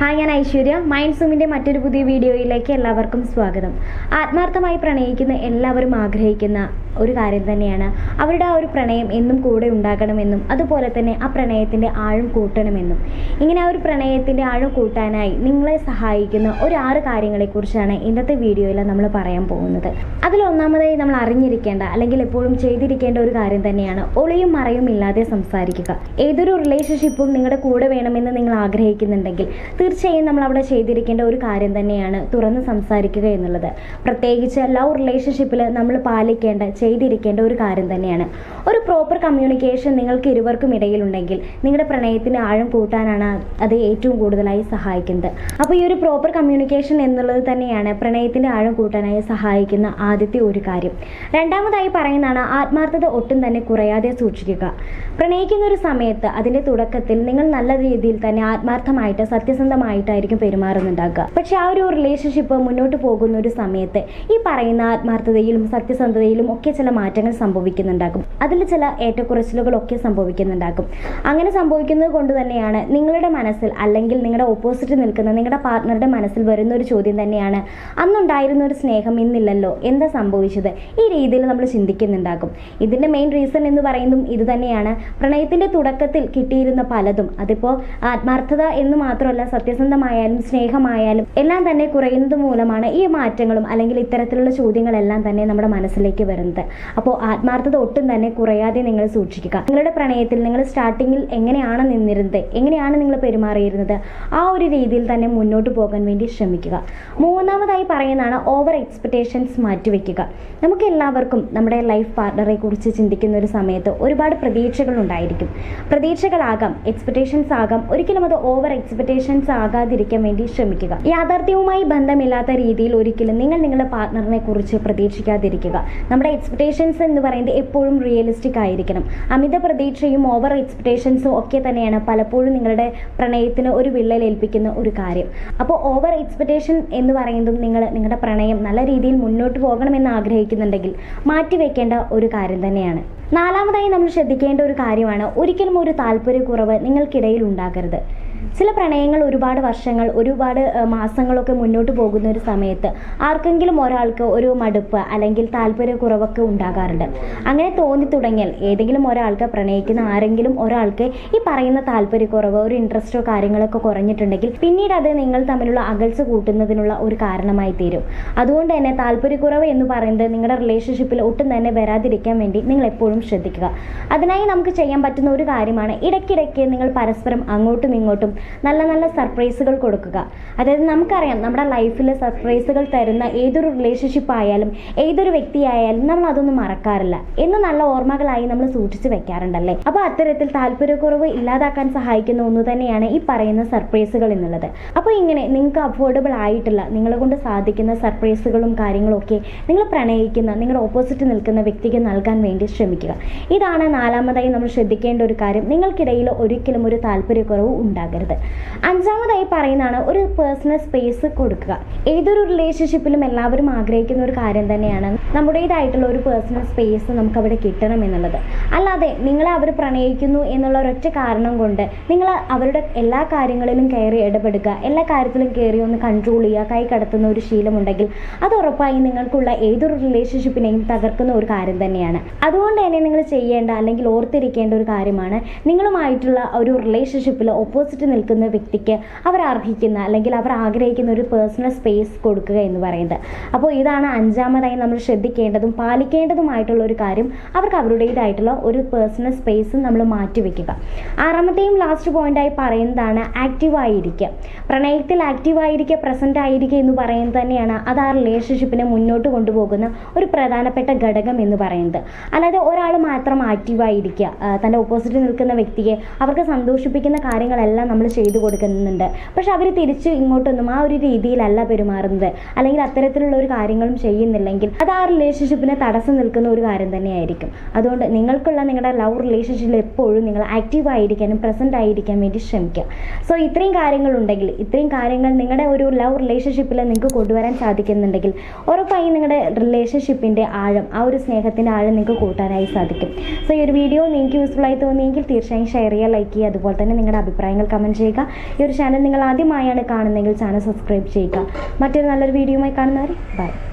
Hi, ഞാൻ Aishwarya. Mind സൂമിൻ്റെ മറ്റൊരു പുതിയ വീഡിയോയിലേക്ക് എല്ലാവർക്കും സ്വാഗതം. ആത്മാർത്ഥമായി പ്രണയിക്കുന്ന എല്ലാവരും ആഗ്രഹിക്കുന്ന ഒരു കാര്യം തന്നെയാണ് അവരുടെ ആ ഒരു പ്രണയം എന്നും കൂടെ ഉണ്ടാകണമെന്നും അതുപോലെ തന്നെ ആ പ്രണയത്തിൻ്റെ ആഴം കൂട്ടണമെന്നും. ഇങ്ങനെ ആ ഒരു പ്രണയത്തിൻ്റെ ആഴം കൂട്ടാനായി നിങ്ങളെ സഹായിക്കുന്ന ഒരു 6 കാര്യങ്ങളെക്കുറിച്ചാണ് ഇന്നത്തെ വീഡിയോയിൽ നമ്മൾ പറയാൻ പോകുന്നത്. അതിലൊന്നാമതായി നമ്മൾ അറിഞ്ഞിരിക്കേണ്ട അല്ലെങ്കിൽ എപ്പോഴും ചെയ്തിരിക്കേണ്ട ഒരു കാര്യം തന്നെയാണ് ഒളിയും മറയും ഇല്ലാതെ സംസാരിക്കുക. ഏതൊരു റിലേഷൻഷിപ്പും നിങ്ങളുടെ കൂടെ വേണമെന്ന് നിങ്ങൾ ആഗ്രഹിക്കുന്നുണ്ടെങ്കിൽ തീർച്ചയായും നമ്മൾ അവിടെ ചെയ്തിരിക്കേണ്ട ഒരു കാര്യം തന്നെയാണ് തുറന്ന് സംസാരിക്കുക എന്നുള്ളത്. പ്രത്യേകിച്ച് ലവ് റിലേഷൻഷിപ്പിൽ നമ്മൾ ചെയ്തിരിക്കേണ്ട ഒരു കാര്യം തന്നെയാണ്. ഒരു പ്രോപ്പർ കമ്മ്യൂണിക്കേഷൻ നിങ്ങൾക്ക് ഇരുവർക്കും ഇടയിലുണ്ടെങ്കിൽ നിങ്ങളുടെ പ്രണയത്തിന് ആഴം കൂട്ടാനാണ് അത് ഏറ്റവും കൂടുതലായി സഹായിക്കുന്നത്. അപ്പോൾ ഈ ഒരു പ്രോപ്പർ കമ്മ്യൂണിക്കേഷൻ എന്നുള്ളത് തന്നെയാണ് പ്രണയത്തിൻ്റെ ആഴം കൂട്ടാനായി സഹായിക്കുന്ന ആദ്യത്തെ ഒരു കാര്യം. രണ്ടാമതായി പറയുന്നതാണ് ആത്മാർത്ഥത ഒട്ടും തന്നെ കുറയാതെ സൂക്ഷിക്കുക. പ്രണയിക്കുന്ന ഒരു സമയത്ത് അതിൻ്റെ തുടക്കത്തിൽ നിങ്ങൾ നല്ല രീതിയിൽ തന്നെ ആത്മാർത്ഥമായിട്ട് സത്യസന്ധമായിട്ടായിരിക്കും പെരുമാറുന്നുണ്ടാക്കുക. പക്ഷെ ആ ഒരു റിലേഷൻഷിപ്പ് മുന്നോട്ട് പോകുന്ന ഒരു സമയത്ത് ഈ പറയുന്ന ആത്മാർത്ഥതയിലും സത്യസന്ധതയിലും ഒക്കെ ചില മാറ്റങ്ങൾ സംഭവിക്കുന്നുണ്ടാകും. അതിൽ ചില ഏറ്റക്കുറച്ചിലുകളൊക്കെ സംഭവിക്കുന്നുണ്ടാകും. അങ്ങനെ സംഭവിക്കുന്നത് കൊണ്ട് തന്നെയാണ് നിങ്ങളുടെ മനസ്സിൽ അല്ലെങ്കിൽ നിങ്ങളുടെ ഓപ്പോസിറ്റ് നിൽക്കുന്ന നിങ്ങളുടെ പാർട്ട്ണറുടെ മനസ്സിൽ വരുന്ന ഒരു ചോദ്യം തന്നെയാണ്, അന്നുണ്ടായിരുന്ന ഒരു സ്നേഹം ഇന്നില്ലല്ലോ, എന്താ സംഭവിച്ചത്? ഈ രീതിയിൽ നമ്മൾ ചിന്തിക്കുന്നുണ്ടാകും. ഇതിൻ്റെ മെയിൻ റീസൺ എന്ന് പറയുന്നതും ഇത് തന്നെയാണ്. പ്രണയത്തിൻ്റെ തുടക്കത്തിൽ കിട്ടിയിരുന്ന പലതും, അതിപ്പോൾ ആത്മാർത്ഥത എന്ന് മാത്രമല്ല സത്യസന്ധമായാലും സ്നേഹമായാലും എല്ലാം തന്നെ കുറയുന്നത് മൂലമാണ് ഈ മാറ്റങ്ങളും അല്ലെങ്കിൽ ഇത്തരത്തിലുള്ള ചോദ്യങ്ങളെല്ലാം തന്നെ നമ്മുടെ മനസ്സിലേക്ക് വരുന്നത്. അപ്പോൾ ആത്മാർത്ഥത ഒട്ടും തന്നെ കുറയാതെ നിങ്ങൾ സൂക്ഷിക്കുക. നിങ്ങളുടെ പ്രണയത്തിൽ നിങ്ങൾ സ്റ്റാർട്ടിങ്ങിൽ എങ്ങനെയാണ് നിന്നിരുന്നത്, എങ്ങനെയാണ് നിങ്ങൾ പെരുമാറിയിരുന്നത്, ആ ഒരു രീതിയിൽ തന്നെ മുന്നോട്ട് പോകാൻ വേണ്ടി ശ്രമിക്കുക. മൂന്നാമതായി പറയുന്നതാണ് ഓവർ എക്സ്പെക്റ്റേഷൻസ് മാറ്റിവെക്കുക. നമുക്ക് എല്ലാവർക്കും നമ്മുടെ ലൈഫ് പാർട്ട്ണറെ കുറിച്ച് ചിന്തിക്കുന്ന ഒരു സമയത്ത് ഒരുപാട് പ്രതീക്ഷകൾ ഉണ്ടായിരിക്കും. പ്രതീക്ഷകളാകാം, എക്സ്പെക്റ്റേഷൻസ് ആകാം. ഒരിക്കലും അത് ഓവർ എക്സ്പെക്റ്റേഷൻസ് ആകാതിരിക്കാൻ വേണ്ടി ശ്രമിക്കുക. യാഥാർത്ഥ്യവുമായി ബന്ധമില്ലാത്ത രീതിയിൽ ഒരിക്കലും നിങ്ങളുടെ പാർട്ട്ണറിനെ കുറിച്ച് പ്രതീക്ഷിക്കാതിരിക്കുക. നമ്മുടെ എക്സ്പെക്റ്റേഷൻസ് എന്ന് പറയുന്നത് എപ്പോഴും റിയലിസ്റ്റിക് ആയിരിക്കണം. അമിത പ്രതീക്ഷയും ഓവർ എക്സ്പെക്റ്റേഷൻസും ഒക്കെ തന്നെയാണ് പലപ്പോഴും നിങ്ങളുടെ പ്രണയത്തിന് ഒരു വിള്ളലേൽപ്പിക്കുന്ന ഒരു കാര്യം. അപ്പോൾ ഓവർ എക്സ്പെക്റ്റേഷൻ എന്ന് പറയുന്നതും നിങ്ങളുടെ പ്രണയം നല്ല രീതിയിൽ മുന്നോട്ട് പോകണമെന്ന് ആഗ്രഹിക്കുന്നുണ്ടെങ്കിൽ മാറ്റിവെക്കേണ്ട ഒരു കാര്യം തന്നെയാണ്. നാലാമതായി നമ്മൾ ശ്രദ്ധിക്കേണ്ട ഒരു കാര്യമാണ് ഒരിക്കലും ഒരു താല്പര്യക്കുറവ് നിങ്ങൾക്കിടയിൽ ഉണ്ടാകരുത്. ചില പ്രണയങ്ങൾ ഒരുപാട് വർഷങ്ങൾ, ഒരുപാട് മാസങ്ങളൊക്കെ മുന്നോട്ട് പോകുന്ന ഒരു സമയത്ത് ആർക്കെങ്കിലും ഒരാൾക്ക് ഒരു മടുപ്പ് അല്ലെങ്കിൽ താല്പര്യക്കുറവൊക്കെ ഉണ്ടാകാറുണ്ട്. അങ്ങനെ തോന്നി തുടങ്ങിയാൽ ഏതെങ്കിലും ഒരാൾക്ക്, പ്രണയിക്കുന്ന ആരെങ്കിലും ഒരാൾക്ക് ഈ പറയുന്ന താല്പര്യക്കുറവ്, ഒരു ഇൻട്രസ്റ്റോ കാര്യങ്ങളൊക്കെ കുറഞ്ഞിട്ടുണ്ടെങ്കിൽ പിന്നീട് അത് നിങ്ങൾ തമ്മിലുള്ള അകൽച്ച കൂട്ടുന്നതിനുള്ള ഒരു കാരണമായി തീരും. അതുകൊണ്ട് തന്നെ താല്പര്യക്കുറവ് എന്ന് പറയുന്നത് നിങ്ങളുടെ റിലേഷൻഷിപ്പിൽ ഒട്ടും തന്നെ വരാതിരിക്കാൻ വേണ്ടി നിങ്ങൾ എപ്പോഴും ശ്രദ്ധിക്കുക. അതിനായി നമുക്ക് ചെയ്യാൻ പറ്റുന്ന ഒരു കാര്യമാണ് ഇടയ്ക്കിടയ്ക്ക് നിങ്ങൾ പരസ്പരം അങ്ങോട്ടും ഇങ്ങോട്ടും നല്ല നല്ല സർപ്രൈസുകൾ കൊടുക്കുക. അതായത് നമുക്കറിയാം നമ്മുടെ ലൈഫിൽ സർപ്രൈസുകൾ തരുന്ന ഏതൊരു റിലേഷൻഷിപ്പ് ആയാലും ഏതൊരു വ്യക്തിയായാലും നമ്മൾ അതൊന്നും മറക്കാറില്ല എന്ന് നല്ല ഓർമ്മകളായി നമ്മൾ സൂക്ഷിച്ച് വെക്കാറുണ്ടല്ലേ. അപ്പോൾ അത്തരത്തിൽ താല്പര്യക്കുറവ് ഇല്ലാതാക്കാൻ സഹായിക്കുന്ന ഒന്ന് തന്നെയാണ് ഈ പറയുന്ന സർപ്രൈസുകൾ എന്നുള്ളത്. അപ്പോൾ ഇങ്ങനെ നിങ്ങൾക്ക് അഫോർഡബിൾ ആയിട്ടുള്ള, നിങ്ങളെ കൊണ്ട് സാധിക്കുന്ന സർപ്രൈസുകളും കാര്യങ്ങളും ഒക്കെ നിങ്ങൾ പ്രണയിക്കുന്ന നിങ്ങളുടെ ഓപ്പോസിറ്റ് നിൽക്കുന്ന വ്യക്തിക്ക് നൽകാൻ വേണ്ടി ശ്രമിക്കുക. ഇതാണ് നാലാമതായി നമ്മൾ ശ്രദ്ധിക്കേണ്ട ഒരു കാര്യം. നിങ്ങൾക്കിടയിൽ ഒരിക്കലും ഒരു താല്പര്യക്കുറവ് ഉണ്ടാകരുത്. അഞ്ചാമതായി പറയുന്നതാണ് ഒരു പേഴ്സണൽ സ്പേസ് കൊടുക്കുക. ഏതൊരു റിലേഷൻഷിപ്പിലും എല്ലാവരും ആഗ്രഹിക്കുന്ന ഒരു കാര്യം തന്നെയാണ് നമ്മുടേതായിട്ടുള്ള ഒരു പേഴ്സണൽ സ്പേസ് നമുക്ക് അവിടെ കിട്ടണം എന്നുള്ളത്. അല്ലാതെ നിങ്ങളെ അവർ പ്രണയിക്കുന്നു എന്നുള്ള ഒരൊറ്റ കാരണം കൊണ്ട് നിങ്ങൾ അവരുടെ എല്ലാ കാര്യങ്ങളിലും കയറി ഇടപെടുക, എല്ലാ കാര്യത്തിലും കയറി ഒന്ന് കൺട്രോൾ ചെയ്യുക, കൈ കടത്തുന്ന ഒരു ശീലമുണ്ടെങ്കിൽ അത് ഉറപ്പായി നിങ്ങൾക്കുള്ള ഏതൊരു റിലേഷൻഷിപ്പിനെയും തകർക്കുന്ന ഒരു കാര്യം തന്നെയാണ്. അതുകൊണ്ട് തന്നെ നിങ്ങൾ ചെയ്യേണ്ട അല്ലെങ്കിൽ ഓർത്തിരിക്കേണ്ട ഒരു കാര്യമാണ് നിങ്ങളുമായിട്ടുള്ള ഒരു റിലേഷൻഷിപ്പിൽ ഓപ്പോസിറ്റ് നിൽക്കുന്ന വ്യക്തിക്ക് അവർ അർഹിക്കുന്ന അല്ലെങ്കിൽ അവർ ആഗ്രഹിക്കുന്ന ഒരു പേഴ്സണൽ സ്പേസ് കൊടുക്കുക എന്ന് പറയുന്നത്. അപ്പോൾ ഇതാണ് അഞ്ചാമതായി നമ്മൾ ശ്രദ്ധിക്കേണ്ടതും പാലിക്കേണ്ടതുമായിട്ടുള്ള ഒരു കാര്യം. അവർക്ക് അവരുടേതായിട്ടുള്ള ഒരു പേഴ്സണൽ സ്പേസ് നമ്മൾ മാറ്റിവെക്കുക. ആറാമത്തെയും ലാസ്റ്റ് പോയിന്റായി പറയുന്നതാണ് ആക്റ്റീവായിരിക്കുക. പ്രണയത്തിൽ ആക്റ്റീവായിരിക്കുക, പ്രസന്റ് ആയിരിക്കുക എന്ന് പറയുന്നത് തന്നെയാണ് അത് ആ റിലേഷൻഷിപ്പിനെ മുന്നോട്ട് കൊണ്ടുപോകുന്ന ഒരു പ്രധാനപ്പെട്ട ഘടകം എന്ന് പറയുന്നത്. അല്ലാതെ ഒരാൾ മാത്രം ആക്റ്റീവായിരിക്കുക, തൻ്റെ ഓപ്പോസിറ്റ് നിൽക്കുന്ന വ്യക്തിയെ അവർക്ക് സന്തോഷിപ്പിക്കുന്ന കാര്യങ്ങളെല്ലാം നമ്മൾ ചെയ്തു കൊടുക്കുന്നുണ്ട്, പക്ഷെ അവർ തിരിച്ച് ഇങ്ങോട്ടൊന്നും ആ ഒരു രീതിയിലല്ല പെരുമാറുന്നത് അല്ലെങ്കിൽ അത്തരത്തിലുള്ള ഒരു കാര്യങ്ങളും ചെയ്യുന്നില്ലെങ്കിൽ അത് ആ റിലേഷൻഷിപ്പിന് തടസ്സം നിൽക്കുന്ന ഒരു കാര്യം തന്നെയായിരിക്കും. അതുകൊണ്ട് നിങ്ങൾക്കുള്ള നിങ്ങളുടെ ലവ് റിലേഷൻഷിപ്പിൽ എപ്പോഴും നിങ്ങൾ ആക്റ്റീവ് ആയിരിക്കാനും പ്രസന്റ് ആയിരിക്കാൻ വേണ്ടി ശ്രമിക്കുക. സോ ഇത്രയും കാര്യങ്ങളുണ്ടെങ്കിൽ, ഇത്രയും കാര്യങ്ങൾ നിങ്ങളുടെ ഒരു ലവ് റിലേഷൻഷിപ്പിൽ നിങ്ങൾക്ക് കൊണ്ടുവരാൻ സാധിക്കുന്നുണ്ടെങ്കിൽ ഉറപ്പായി നിങ്ങളുടെ റിലേഷൻഷിപ്പിൻ്റെ ആഴം, ആ ഒരു സ്നേഹത്തിൻ്റെ ആഴം നിങ്ങൾക്ക് കൂട്ടാനായി സാധിക്കും. സോ ഈ ഒരു വീഡിയോ നിങ്ങൾക്ക് യൂസ്ഫുൾ ആയി തോന്നിയെങ്കിൽ തീർച്ചയായും ഷെയർ ചെയ്യുക, ലൈക്ക് ചെയ്യുക, അതുപോലെ തന്നെ നിങ്ങളുടെ അഭിപ്രായങ്ങൾ കമൻറ്റ് കമൻറ്റ് ചെയ്യുക. ഈ ഒരു ചാനൽ നിങ്ങൾ ആദ്യമായാണ് കാണുന്നതെങ്കിൽ ചാനൽ സബ്സ്ക്രൈബ് ചെയ്യുക. മറ്റൊരു നല്ലൊരു വീഡിയോയുമായി കാണുന്നവരെ ബൈ.